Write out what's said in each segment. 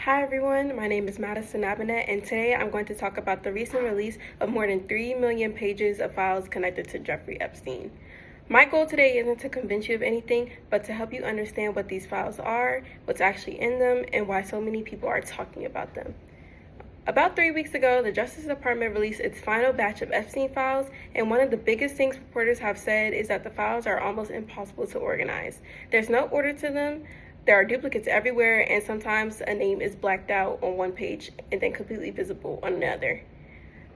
Hi everyone, my name is Madison Abinet, and today I'm going to talk about the recent release of more than 3 million pages of files connected to Jeffrey Epstein. My goal today isn't to convince you of anything, but to help you understand what these files are, what's actually in them, and why so many people are talking about them. About 3 weeks ago, the Justice Department released its final batch of Epstein files, and one of the biggest things reporters have said is that the files are almost impossible to organize. There's no order to them. There are duplicates everywhere, and sometimes a name is blacked out on one page and then completely visible on another.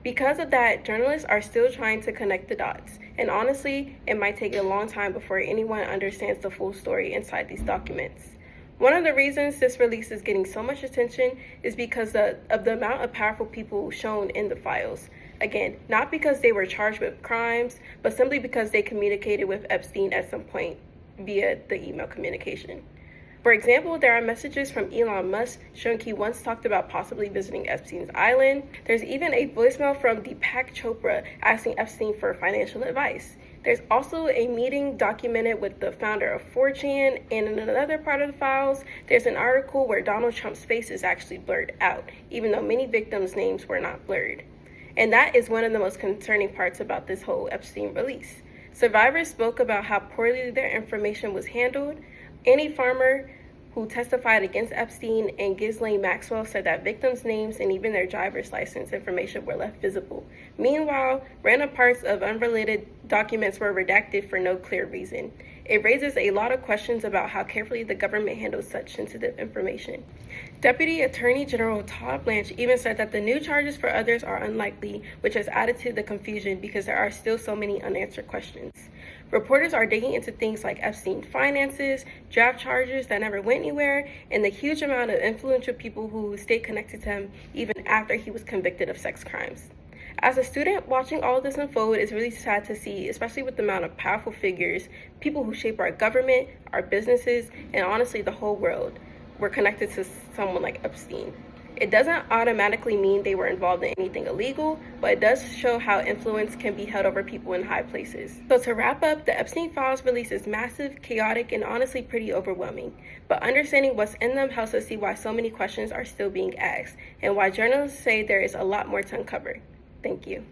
Because of that, journalists are still trying to connect the dots, and honestly, it might take a long time before anyone understands the full story inside these documents. One of the reasons this release is getting so much attention is because of the amount of powerful people shown in the files. Again, not because they were charged with crimes, but simply because they communicated with Epstein at some point via the email communication. For example, there are messages from Elon Musk showing he once talked about possibly visiting Epstein's island. There's even a voicemail from Deepak Chopra asking Epstein for financial advice. There's also a meeting documented with the founder of 4chan, and in another part of the files, there's an article where Donald Trump's face is actually blurred out, even though many victims' names were not blurred. And that is one of the most concerning parts about this whole Epstein release. Survivors spoke about how poorly their information was handled. Annie Farmer, who testified against Epstein, and Ghislaine Maxwell said that victims' names and even their driver's license information were left visible. Meanwhile, random parts of unrelated documents were redacted for no clear reason. It raises a lot of questions about how carefully the government handles such sensitive information. Deputy Attorney General Todd Blanche even said that the new charges for others are unlikely, which has added to the confusion because there are still so many unanswered questions. Reporters are digging into things like Epstein finances, draft charges that never went anywhere, and the huge amount of influential people who stayed connected to him even after he was convicted of sex crimes. As a student, watching all of this unfold is really sad to see, especially with the amount of powerful figures, people who shape our government, our businesses, and honestly the whole world were connected to someone like Epstein. It doesn't automatically mean they were involved in anything illegal, but it does show how influence can be held over people in high places. So to wrap up, the Epstein Files release is massive, chaotic, and honestly pretty overwhelming. But understanding what's in them helps us see why so many questions are still being asked, and why journalists say there is a lot more to uncover. Thank you.